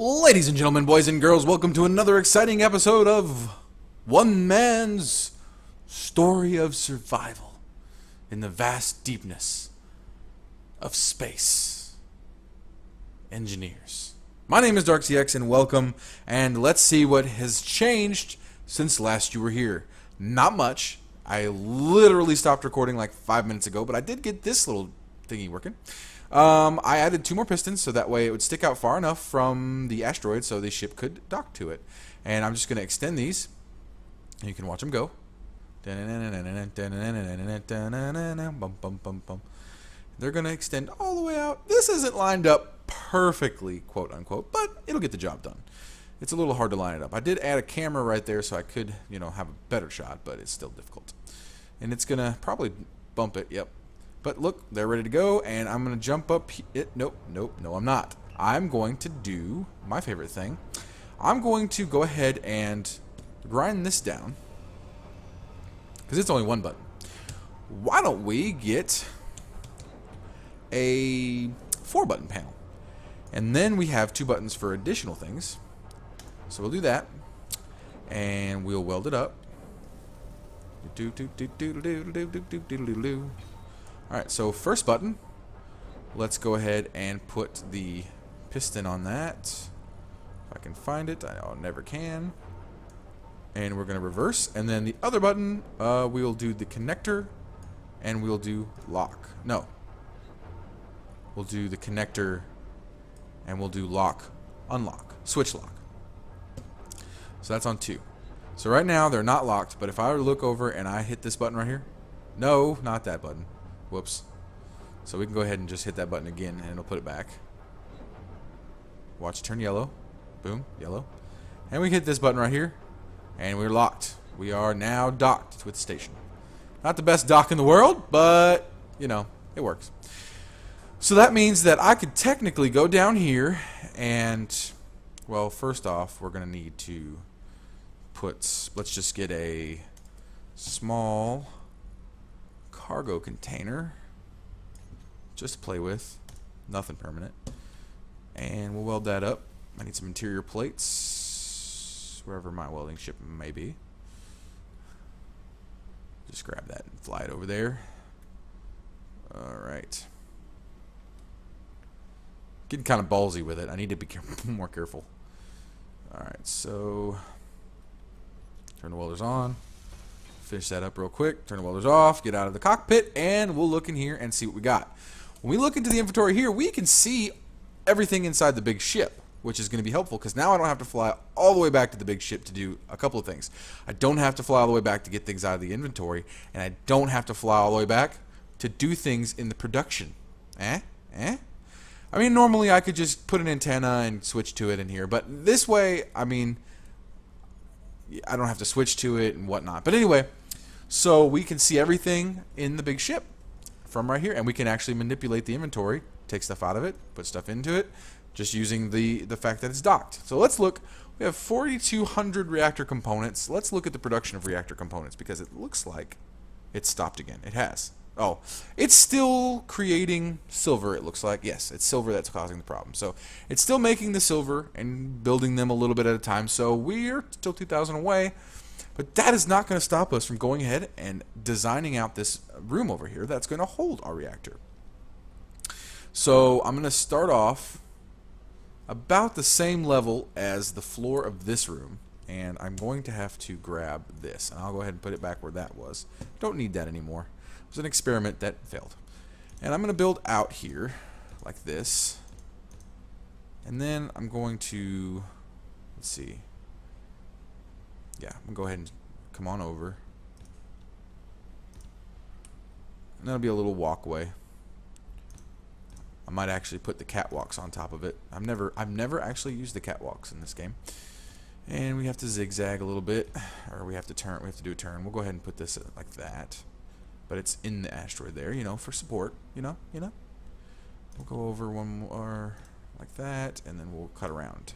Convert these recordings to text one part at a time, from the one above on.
Ladies and gentlemen, boys and girls, welcome to another exciting episode of One Man's Story of Survival in the Vast Deepness of Space. Engineers. My name is DarkCX and welcome, and let's see what has changed since last you were here. Not much. I literally stopped recording like 5 minutes ago, but I did get this little thingy working. I added 2 more pistons so that way it would stick out far enough from the asteroid so the ship could dock to it. And I'm just going to extend these, and you can watch them go. They're going to extend all the way out. This isn't lined up perfectly, quote unquote, but it'll get the job done. It's a little hard to line it up. I did add a camera right there so I could, have a better shot, but it's still difficult. And it's going to probably bump it, yep. But look, they're ready to go, and I'm going to jump up. Nope, no, I'm not. I'm going to do my favorite thing. I'm going to go ahead and grind this down, because it's only one button. Why don't we get a 4-button panel? And then we have 2 buttons for additional things. So we'll do that, and we'll weld it up. Alright, so first button, let's go ahead and put the piston on that. If I can find it, I never can. And we're going to reverse. And then the other button, we'll do the connector, and we'll do lock. No. We'll do the connector, and we'll do lock, unlock, switch lock. So that's on 2. So right now, they're not locked, but if I were to look over and I hit this button right here, no, not that button. Whoops. So we can go ahead and just hit that button again and it'll put it back. Watch it turn yellow. Boom, yellow. And we hit this button right here and we're locked. We are now docked with the station. Not the best dock in the world, but it works. So that means that I could technically go down here and, well, first off, we're going to need to let's just get a small cargo container just to play with, nothing permanent, and we'll weld that up. I need some interior plates wherever my welding ship may be. Just grab that and fly it over there. Alright, getting kind of ballsy with it. I need to be more careful. Alright, so turn the welders on. Finish that up real quick, turn the welders off, get out of the cockpit, and we'll look in here and see what we got. When we look into the inventory here, we can see everything inside the big ship, which is going to be helpful because now I don't have to fly all the way back to the big ship to do a couple of things. I don't have to fly all the way back to get things out of the inventory, and I don't have to fly all the way back to do things in the production. I mean, normally I could just put an antenna and switch to it in here, but this way, I mean, I don't have to switch to it and whatnot. But anyway, so we can see everything in the big ship from right here, and we can actually manipulate the inventory, take stuff out of it, put stuff into it, just using the fact that it's docked. So let's look. We have 4,200 reactor components. Let's look at the production of reactor components because it looks like it's stopped again. It has. Oh, it's still creating silver, it looks like. Yes, it's silver that's causing the problem. So it's still making the silver and building them a little bit at a time. So we're still 2,000 away. But that is not going to stop us from going ahead and designing out this room over here that's going to hold our reactor. So I'm going to start off about the same level as the floor of this room. And I'm going to have to grab this. And I'll go ahead and put it back where that was. Don't need that anymore. It was an experiment that failed. And I'm going to build out here like this. And then I'm going to, let's see. Yeah, I'm going to go ahead and come on over. And that'll be a little walkway. I might actually put the catwalks on top of it. I've never actually used the catwalks in this game. And we have to zigzag a little bit, or we have to do a turn. We'll go ahead and put this like that. But it's in the asteroid there, for support, We'll go over one more like that, and then we'll cut around.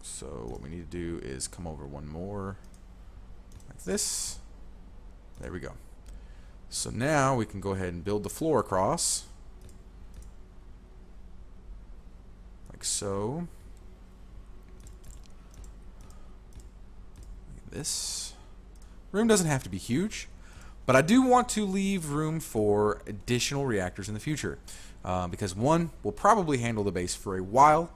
So what we need to do is come over one more like this. There we go. So now we can go ahead and build the floor across. Like so this room doesn't have to be huge, but I do want to leave room for additional reactors in the future, because one will probably handle the base for a while,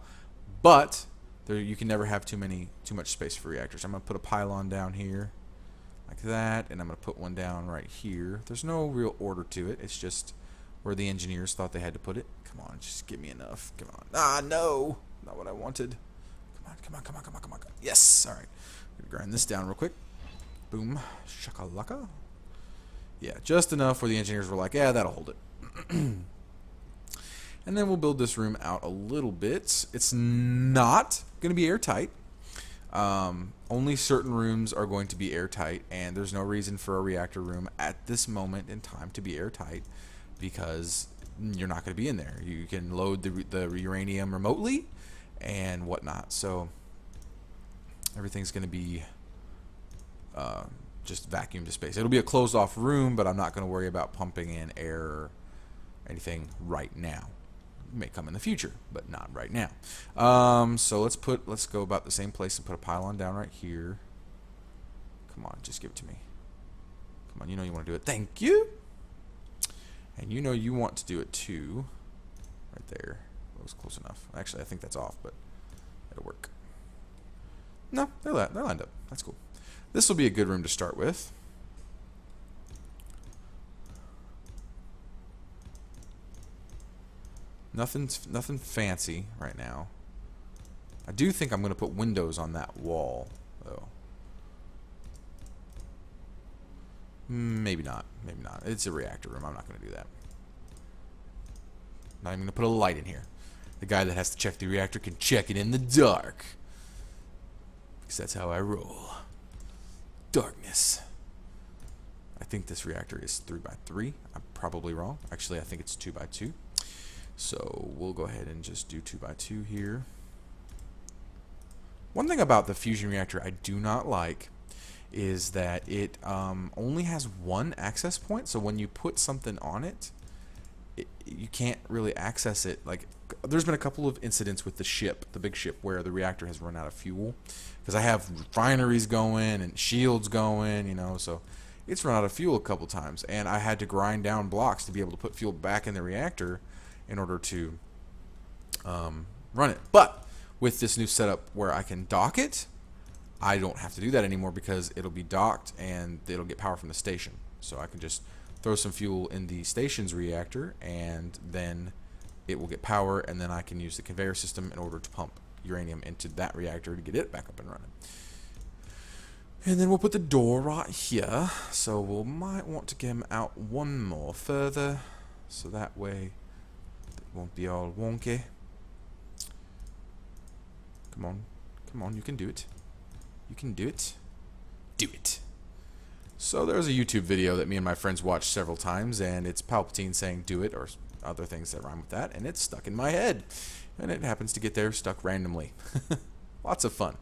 but you can never have too much space for reactors. I'm gonna put a pylon down here like that, and I'm gonna put one down right here. There's no real order to it. It's just where the engineers thought they had to put it. Come on, just give me enough. Come on. Ah, no, not what I wanted. Come on, come on, come on, come on, come on. Yes. All right. I'm gonna grind this down real quick. Boom, shakalaka. Yeah, just enough where the engineers were like, yeah, that'll hold it. And then we'll build this room out a little bit. It's not going to be airtight. Only certain rooms are going to be airtight, and there's no reason for a reactor room at this moment in time to be airtight because you're not going to be in there. You can load the uranium remotely and whatnot. So everything's going to be just vacuum to space. It'll be a closed off room, but I'm not going to worry about pumping in air or anything right now. It may come in the future, but not right now. So let's go about the same place and put a pylon down right here. Come on, just give it to me. Come on, you know you want to do it. Thank you. And you know you want to do it too. Right there. That was close enough. Actually, I think that's off, but it'll work. No, they're lined up. That's cool. This will be a good room to start with. Nothing fancy right now. I do think I'm going to put windows on that wall, though. Maybe not. Maybe not. It's a reactor room. I'm not going to do that. Not even going to put a light in here. The guy that has to check the reactor can check it in the dark. Because that's how I roll. Darkness. I think this reactor is 3x3. I'm probably wrong. Actually, I think it's 2x2. So we'll go ahead and just do 2x2 here. One thing about the fusion reactor I do not like is that it only has one access point. So when you put something on it, you can't really access it. Like, there's been a couple of incidents with the ship, the big ship, where the reactor has run out of fuel. Because I have refineries going and shields going, you know, so it's run out of fuel a couple times. And I had to grind down blocks to be able to put fuel back in the reactor in order to run it. But with this new setup where I can dock it, I don't have to do that anymore because it'll be docked and it'll get power from the station. So I can just throw some fuel in the station's reactor and then it will get power, and then I can use the conveyor system in order to pump uranium into that reactor to get it back up and running. And then we'll put the door right here. So we might want to get him out one more further so that way it won't be all wonky. Come on. Come on, you can do it. You can do it. Do it. So there's a YouTube video that me and my friends watched several times, and it's Palpatine saying do it, or other things that rhyme with that, and it's stuck in my head. And it happens to get there stuck randomly. Lots of fun.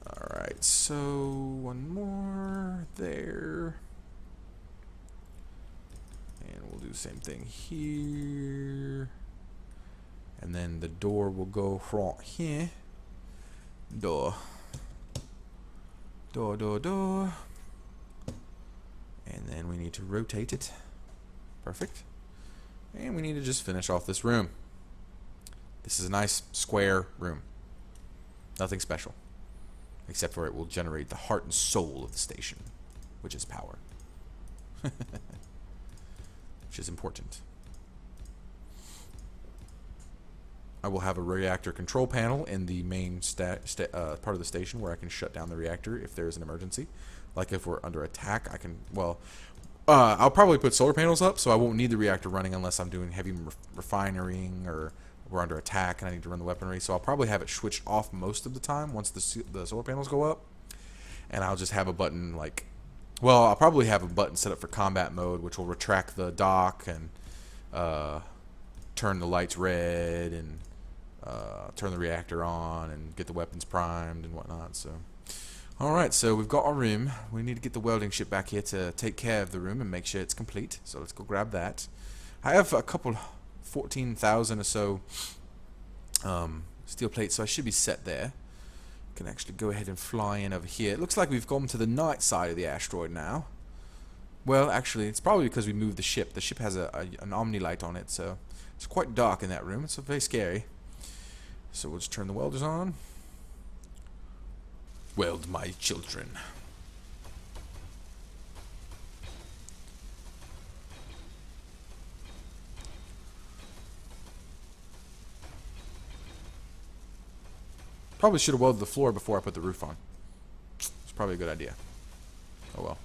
Alright, so one more there. And we'll do the same thing here. And then the door will go right here. Door. Door, door, door. And then we need to rotate it. Perfect. And we need to just finish off this room. This is a nice square room. Nothing special. Except for it will generate the heart and soul of the station, which is power. Which is important. I will have a reactor control panel in the main part of the station where I can shut down the reactor if there is an emergency. Like if we're under attack, I can, well, I'll probably put solar panels up so I won't need the reactor running unless I'm doing heavy refining or we're under attack and I need to run the weaponry. So I'll probably have it switched off most of the time once the solar panels go up. And I'll just have a button like, well, I'll probably have a button set up for combat mode, which will retract the dock and turn the lights red and turn the reactor on and get the weapons primed and whatnot. So, alright, so we've got our room. We need to get the welding ship back here to take care of the room and make sure it's complete. So let's go grab that. I have a couple 14,000 or so steel plate, so I should be set there. Can actually go ahead and fly in over here. It looks like we've gone to the night side of the asteroid now. Well, actually, it's probably because we moved the ship. The ship has an omni light on it, so it's quite dark in that room. It's very scary. So we'll just turn the welders on. Weld my children. Probably should have welded the floor before I put the roof on. It's probably a good idea. Oh well.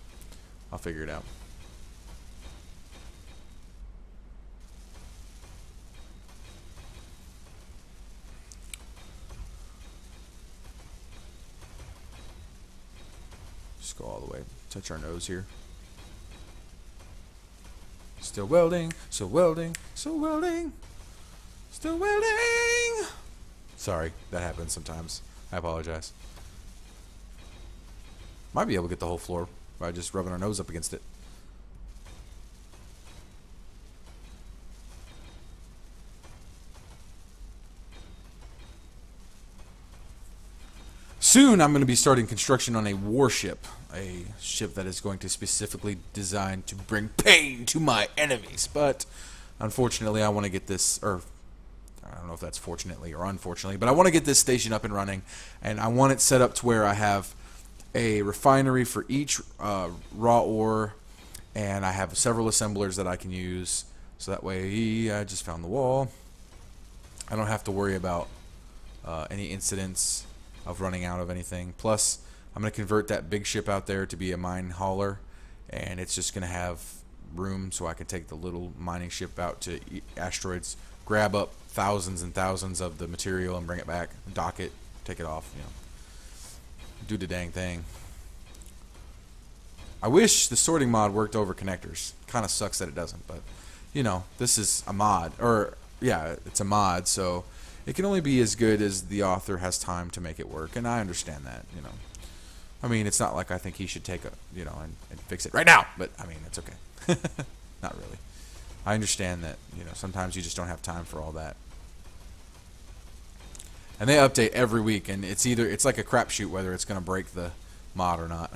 I'll figure it out. Just go all the way. Touch our nose here. Still welding. Still welding. Still welding. Still welding. Sorry, that happens sometimes. I apologize. Might be able to get the whole floor by just rubbing our nose up against it. Soon I'm going to be starting construction on a warship. A ship that is going to specifically designed to bring pain to my enemies. But unfortunately I want to get this, or I don't know if that's fortunately or unfortunately, but I want to get this station up and running, and I want it set up to where I have a refinery for each raw ore, and I have several assemblers that I can use, so that way I just found the wall. I don't have to worry about any incidents of running out of anything. Plus, I'm going to convert that big ship out there to be a mine hauler, and it's just going to have room so I can take the little mining ship out to asteroids, grab up thousands and thousands of the material and bring it back, dock it, take it off, you know. Do the dang thing. I wish the sorting mod worked over connectors. Kind of sucks that it doesn't, but you know, this is a mod, or yeah, it's a mod, so it can only be as good as the author has time to make it work, and I understand that, you know. I mean, it's not like I think he should take a, you know, and fix it right now, but I mean, it's okay. Not really. I understand that, you know, sometimes you just don't have time for all that. And they update every week, and it's like a crapshoot whether it's going to break the mod or not.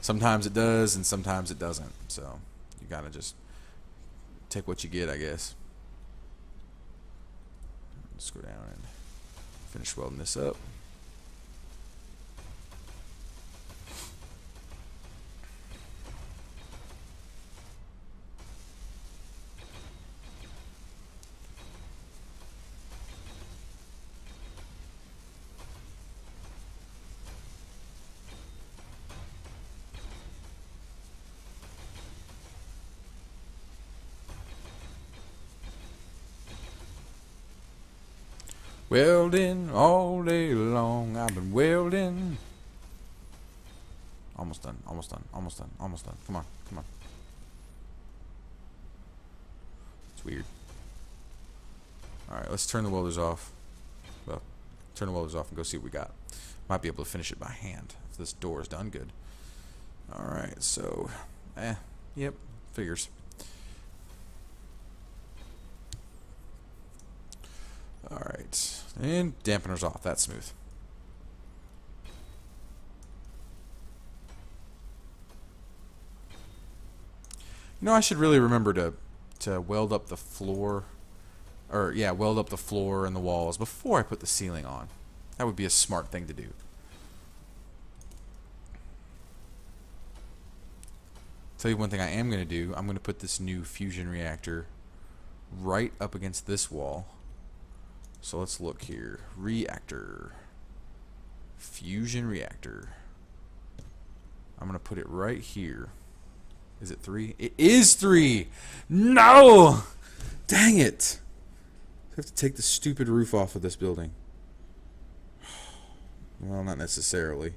Sometimes it does, and sometimes it doesn't. So you got to just take what you get, I guess. Let's go down and finish welding this up. Welding all day long. I've been welding. Almost done. Almost done. Almost done. Almost done. Come on. Come on. It's weird. Alright, let's turn the welders off. Well, turn the welders off and go see what we got. Might be able to finish it by hand if this door is done good. Alright, so yep, figures. Alright, and dampeners off. That's smooth. You know, I should really remember to weld up the floor, or yeah, weld up the floor and the walls before I put the ceiling on. That would be a smart thing to do. Tell you one thing I am going to do. I'm going to put this new fusion reactor right up against this wall. So let's look here. Reactor. Fusion reactor. I'm going to put it right here. Is it 3? It is 3! No! Dang it! I have to take the stupid roof off of this building. Well, not necessarily.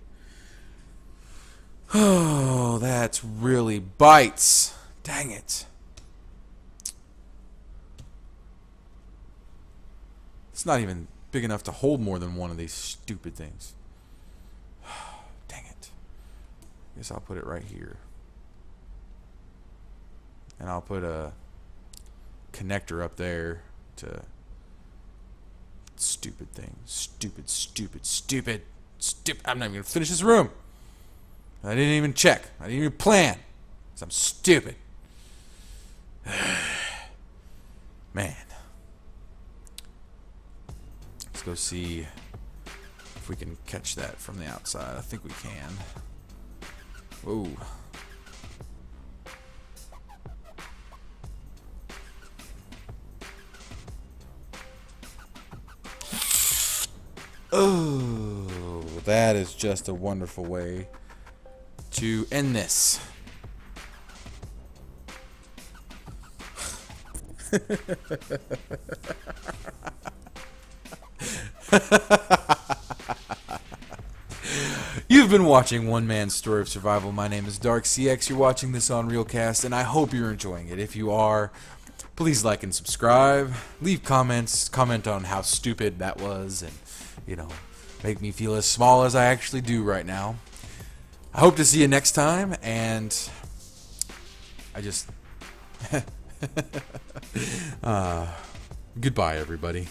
Oh, that really bites. Dang it. It's not even big enough to hold more than one of these stupid things. Dang it. Guess I'll put it right here. And I'll put a connector up there to Stupid thing. Stupid, stupid, stupid, stupid. I'm not even going to finish this room. I didn't even check. I didn't even plan. Because I'm stupid. Man. Let's go see if we can catch that from the outside. I think we can. Whoa. Oh, that is just a wonderful way to end this. You've been watching One Man's Story of Survival. My name is DarkCX. You're watching this on RealCast, and I hope you're enjoying it. If you are, please like and subscribe. Leave comments. Comment on how stupid that was, and, you know, make me feel as small as I actually do right now. I hope to see you next time, and I just... goodbye, everybody.